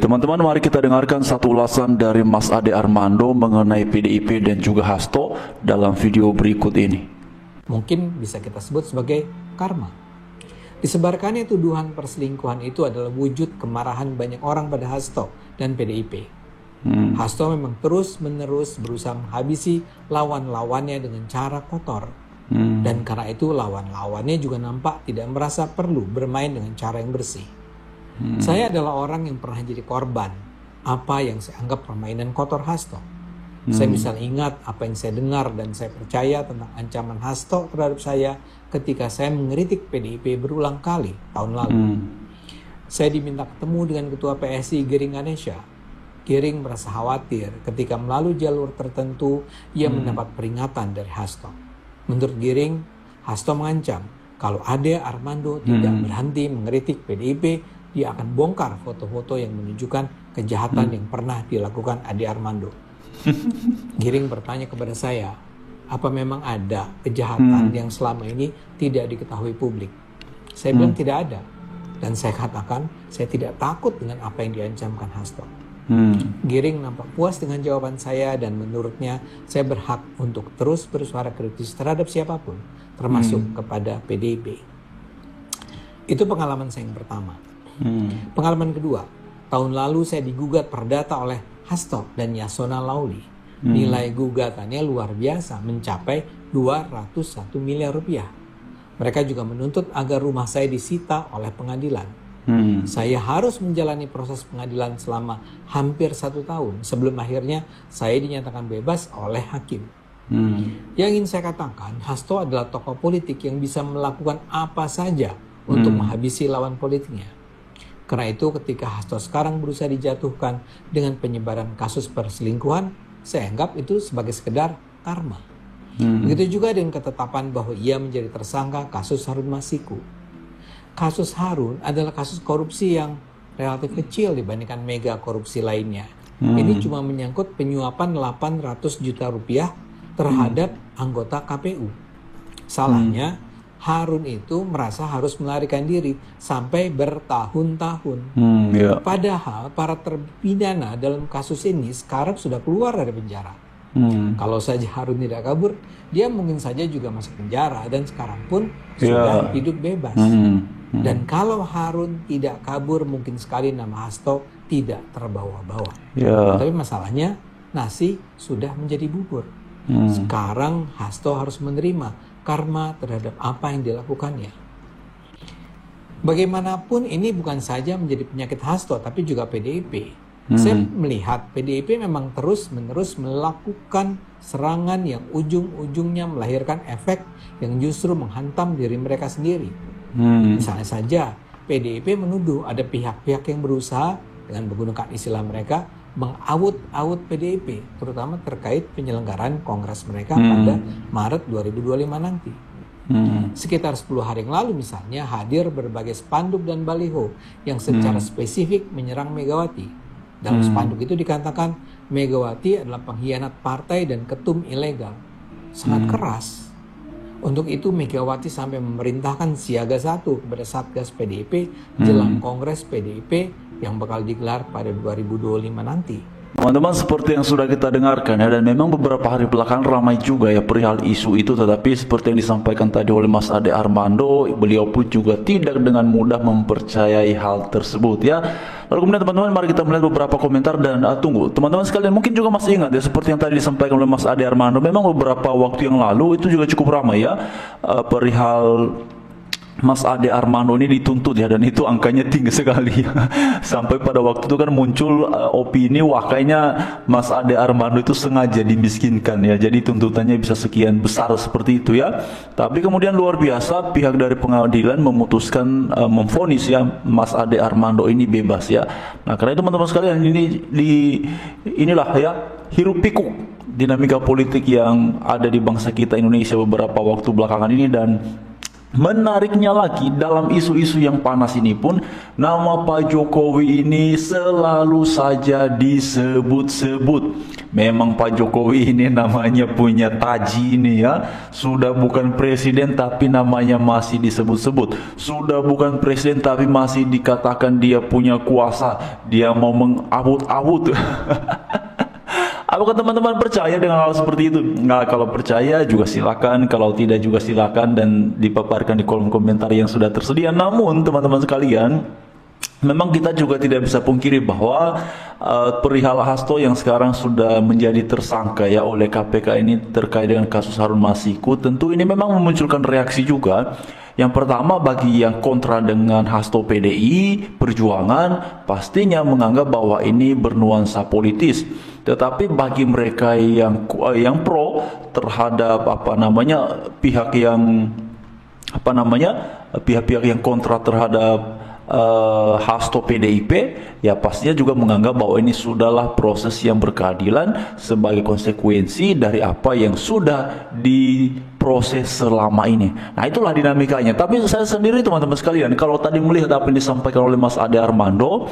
Teman-teman, mari kita dengarkan satu ulasan dari Mas Ade Armando mengenai PDIP dan juga Hasto dalam video berikut ini. Mungkin bisa kita sebut sebagai karma. Disebarkannya tuduhan perselingkuhan itu adalah wujud kemarahan banyak orang pada Hasto dan PDIP. Hasto memang terus-menerus berusaha menghabisi lawan-lawannya dengan cara kotor. Dan karena itu lawan-lawannya juga nampak tidak merasa perlu bermain dengan cara yang bersih. Saya adalah orang yang pernah jadi korban apa yang saya anggap permainan kotor Hasto. Saya bisa ingat apa yang saya dengar dan saya percaya tentang ancaman Hasto terhadap saya ketika saya mengkritik PDIP berulang kali tahun lalu. Saya diminta ketemu dengan Ketua PSI Giring Ganesha. Giring merasa khawatir ketika melalui jalur tertentu ia mendapat peringatan dari Hasto. Menurut Giring, Hasto mengancam kalau Ade Armando tidak berhenti mengkritik PDIP, dia akan bongkar foto-foto yang menunjukkan kejahatan yang pernah dilakukan Ade Armando. Giring bertanya kepada saya, apa memang ada kejahatan yang selama ini tidak diketahui publik? Saya bilang tidak ada. Dan saya katakan, saya tidak takut dengan apa yang diancamkan Hasto. Giring nampak puas dengan jawaban saya dan menurutnya saya berhak untuk terus bersuara kritis terhadap siapapun, termasuk kepada PDIP. Itu pengalaman saya yang pertama. Pengalaman kedua, tahun lalu saya digugat perdata oleh Hasto dan Yasona Lauli. Nilai gugatannya luar biasa, mencapai 201 miliar rupiah. Mereka juga menuntut agar rumah saya disita oleh pengadilan. Saya harus menjalani proses pengadilan selama hampir 1 tahun sebelum akhirnya saya dinyatakan bebas oleh hakim. Yang ingin saya katakan, Hasto adalah tokoh politik yang bisa melakukan apa saja untuk menghabisi lawan politiknya. Karena itu ketika Hasto sekarang berusaha dijatuhkan dengan penyebaran kasus perselingkuhan, saya anggap itu sebagai sekedar karma. Begitu juga dengan ketetapan bahwa ia menjadi tersangka kasus Harun Masiku. Kasus Harun adalah kasus korupsi yang relatif kecil dibandingkan mega korupsi lainnya. Ini cuma menyangkut penyuapan 800 juta rupiah terhadap anggota KPU. Salahnya, Harun itu merasa harus melarikan diri sampai bertahun-tahun. Padahal para terpidana dalam kasus ini sekarang sudah keluar dari penjara. Kalau saja Harun tidak kabur, dia mungkin saja juga masuk penjara dan sekarang pun sudah hidup bebas. Dan kalau Harun tidak kabur, mungkin sekali nama Hasto tidak terbawa-bawa. Tapi masalahnya nasi sudah menjadi bubur. Sekarang Hasto harus menerima karma terhadap apa yang dilakukannya. Bagaimanapun ini bukan saja menjadi penyakit Hasto tapi juga PDIP. Saya melihat PDIP memang terus-menerus melakukan serangan yang ujung-ujungnya melahirkan efek yang justru menghantam diri mereka sendiri. Misalnya saja PDIP menuduh ada pihak-pihak yang berusaha dengan menggunakan istilah mereka mengaut-aut PDIP, terutama terkait penyelenggaraan kongres mereka pada Maret 2025 nanti. Sekitar 10 hari yang lalu misalnya hadir berbagai spanduk dan baliho yang secara spesifik menyerang Megawati. Dalam spanduk itu dikatakan Megawati adalah pengkhianat partai dan ketum ilegal. Sangat keras. Untuk itu Megawati sampai memerintahkan siaga 1 kepada Satgas PDIP jelang Kongres PDIP yang bakal digelar pada 2025 nanti. Teman-teman, seperti yang sudah kita dengarkan ya, dan memang beberapa hari belakangan ramai juga ya perihal isu itu, tetapi seperti yang disampaikan tadi oleh Mas Ade Armando, beliau pun juga tidak dengan mudah mempercayai hal tersebut ya. Lalu kemudian teman-teman, mari kita melihat beberapa komentar dan tunggu. Teman-teman sekalian mungkin juga masih ingat ya, seperti yang tadi disampaikan oleh Mas Ade Armando, memang beberapa waktu yang lalu itu juga cukup ramai ya perihal Mas Ade Armando ini dituntut ya, dan itu angkanya tinggi sekali ya. Sampai pada waktu itu kan muncul opini wah kayaknya Mas Ade Armando itu sengaja dimiskinkan ya, jadi tuntutannya bisa sekian besar seperti itu ya. Tapi kemudian luar biasa pihak dari pengadilan memutuskan memvonis ya Mas Ade Armando ini bebas ya. Nah karena itu teman-teman sekalian, inilah ya hiruk pikuk dinamika politik yang ada di bangsa kita Indonesia beberapa waktu belakangan ini, dan Menariknya lagi, dalam isu-isu yang panas ini pun, nama Pak Jokowi ini selalu saja disebut-sebut. Memang Pak Jokowi ini namanya punya taji ini ya. Sudah bukan presiden tapi namanya masih disebut-sebut. Sudah bukan presiden tapi masih dikatakan dia punya kuasa. Dia mau mengabut-abut. Apakah teman-teman percaya dengan hal seperti itu? Nah, kalau percaya juga silakan, kalau tidak juga silakan, dan dipaparkan di kolom komentar yang sudah tersedia. Namun teman-teman sekalian, memang kita juga tidak bisa pungkiri bahwa perihal Hasto yang sekarang sudah menjadi tersangka ya oleh KPK ini terkait dengan kasus Harun Masiku, tentu ini memang memunculkan reaksi juga. Yang pertama, bagi yang kontra dengan Hasto PDI Perjuangan pastinya menganggap bahwa ini bernuansa politis. Tetapi bagi mereka yang pro terhadap pihak yang kontra terhadap Hasto PDIP, ya pastinya juga menganggap bahwa ini sudahlah proses yang berkeadilan sebagai konsekuensi dari apa yang sudah diproses selama ini. Nah, itulah dinamikanya. Tapi saya sendiri teman-teman sekalian, kalau tadi melihat apa yang disampaikan oleh Mas Ade Armando,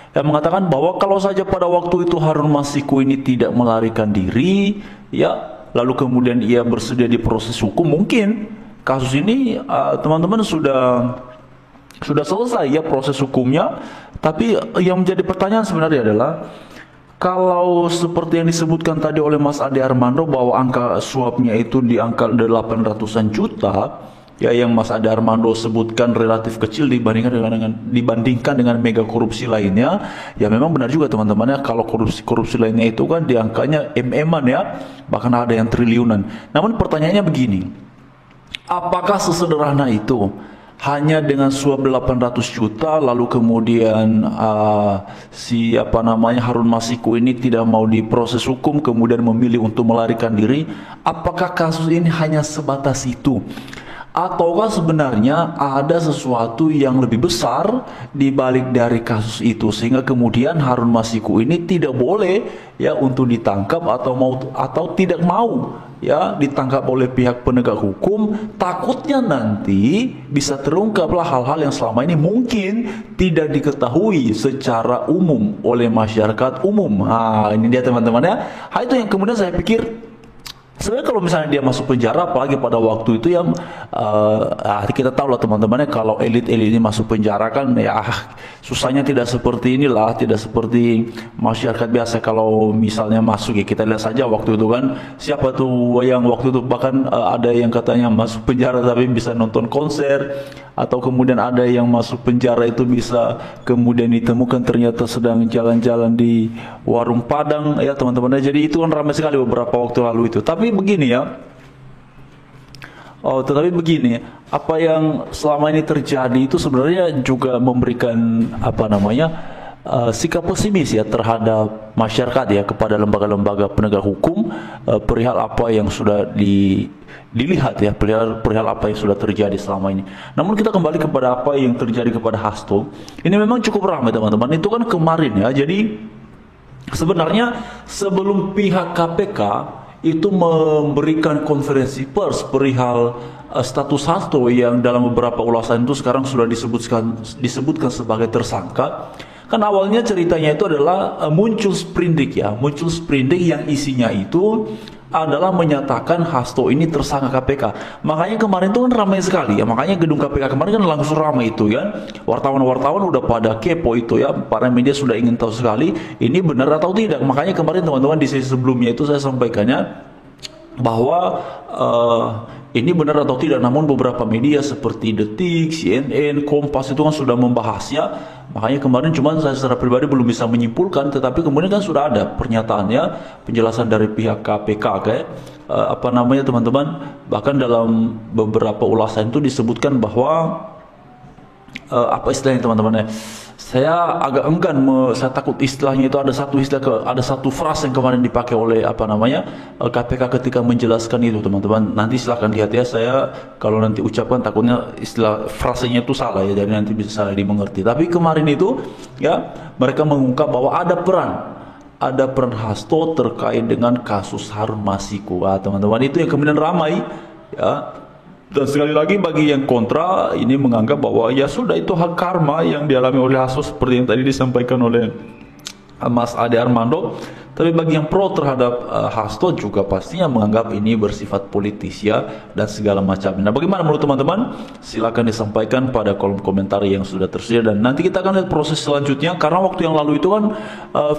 yang mengatakan bahwa kalau saja pada waktu itu Harun Masiku ini tidak melarikan diri, ya lalu kemudian ia bersedia diproses hukum, mungkin kasus ini teman-teman sudah selesai ya proses hukumnya. Tapi yang menjadi pertanyaan sebenarnya adalah, kalau seperti yang disebutkan tadi oleh Mas Ade Armando bahwa angka suapnya itu di angka 800-an juta, ya yang Mas Ade Armando sebutkan relatif kecil dibandingkan dengan mega korupsi lainnya, ya memang benar juga teman-teman ya, kalau korupsi lainnya itu kan di angkanya MM-an ya, bahkan ada yang triliunan. Namun pertanyaannya begini, apakah sesederhana itu? Hanya dengan suap 800 juta lalu kemudian Harun Masiku ini tidak mau diproses hukum, kemudian memilih untuk melarikan diri. Apakah kasus ini hanya sebatas itu? Ataukah sebenarnya ada sesuatu yang lebih besar di balik dari kasus itu, sehingga kemudian Harun Masiku ini tidak boleh ya untuk ditangkap atau tidak mau ya ditangkap oleh pihak penegak hukum, takutnya nanti bisa terungkaplah hal-hal yang selama ini mungkin tidak diketahui secara umum oleh masyarakat umum. Nah, ini dia teman-teman ya. Hal itu yang kemudian saya pikir, sebenarnya kalau misalnya dia masuk penjara, apalagi pada waktu itu yang kita tahu lah teman-temannya, kalau elit-elit ini masuk penjara kan ya susahnya tidak seperti inilah, tidak seperti masyarakat biasa. Kalau misalnya masuk ya kita lihat saja waktu itu kan, siapa tuh yang waktu itu bahkan ada yang katanya masuk penjara tapi bisa nonton konser, atau kemudian ada yang masuk penjara itu bisa kemudian ditemukan ternyata sedang jalan-jalan di warung Padang ya teman-teman. Jadi itu kan ramai sekali beberapa waktu lalu itu. Tapi begini ya, apa yang selama ini terjadi itu sebenarnya juga memberikan sikap pesimis ya terhadap masyarakat ya, kepada lembaga-lembaga penegak hukum perihal apa yang sudah dilihat ya, perihal apa yang sudah terjadi selama ini. Namun kita kembali kepada apa yang terjadi kepada Hasto. Ini memang cukup ramai teman-teman. Itu kan kemarin ya. Jadi sebenarnya sebelum pihak KPK itu memberikan konferensi pers perihal status Hasto yang dalam beberapa ulasan itu sekarang sudah disebutkan sebagai tersangka. Kan awalnya ceritanya itu adalah muncul sprindik yang isinya itu adalah menyatakan Hasto ini tersangka KPK. Makanya kemarin itu kan ramai sekali ya, makanya gedung KPK kemarin kan langsung ramai itu ya. Wartawan-wartawan udah pada kepo itu ya, para media sudah ingin tahu sekali ini benar atau tidak. Makanya kemarin teman-teman di sesi sebelumnya itu saya sampaikannya bahwa ini benar atau tidak. Namun beberapa media seperti Detik, CNN, Kompas itu kan sudah membahasnya. Makanya kemarin cuman saya secara pribadi belum bisa menyimpulkan, tetapi kemudian kan sudah ada pernyataannya, penjelasan dari pihak KPK kayak teman-teman. Bahkan dalam beberapa ulasan itu disebutkan bahwa apa istilahnya teman-teman ya, saya agak enggan, saya takut istilahnya itu ada satu frase yang kemarin dipakai oleh KPK ketika menjelaskan itu teman-teman. Nanti silahkan lihat ya, saya kalau nanti ucapkan takutnya istilah frasenya itu salah ya, jadi nanti bisa salah dimengerti. Tapi kemarin itu ya mereka mengungkap bahwa ada peran Hasto terkait dengan kasus Harun Masiku. Teman-teman, itu yang kemudian ramai ya. Dan sekali lagi bagi yang kontra ini menganggap bahwa ya sudah itu hak karma yang dialami oleh Hasto seperti yang tadi disampaikan oleh Mas Ade Armando. Tapi bagi yang pro terhadap Hasto juga pastinya menganggap ini bersifat politis ya dan segala macam. Nah, bagaimana menurut teman-teman? Silakan disampaikan pada kolom komentar yang sudah tersedia, dan nanti kita akan lihat proses selanjutnya, karena waktu yang lalu itu kan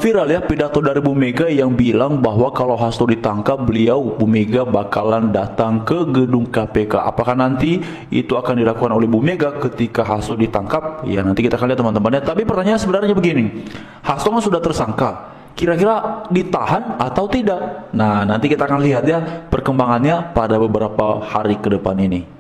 viral ya pidato dari Bu Mega yang bilang bahwa kalau Hasto ditangkap, Bu Mega bakalan datang ke gedung KPK. Apakah nanti itu akan dilakukan oleh Bu Mega ketika Hasto ditangkap? Ya nanti kita akan lihat teman-teman. Tapi pertanyaan sebenarnya begini, Hasto kan sudah tersangka, kira-kira ditahan atau tidak? Nah, nanti kita akan lihat ya perkembangannya pada beberapa hari ke depan ini.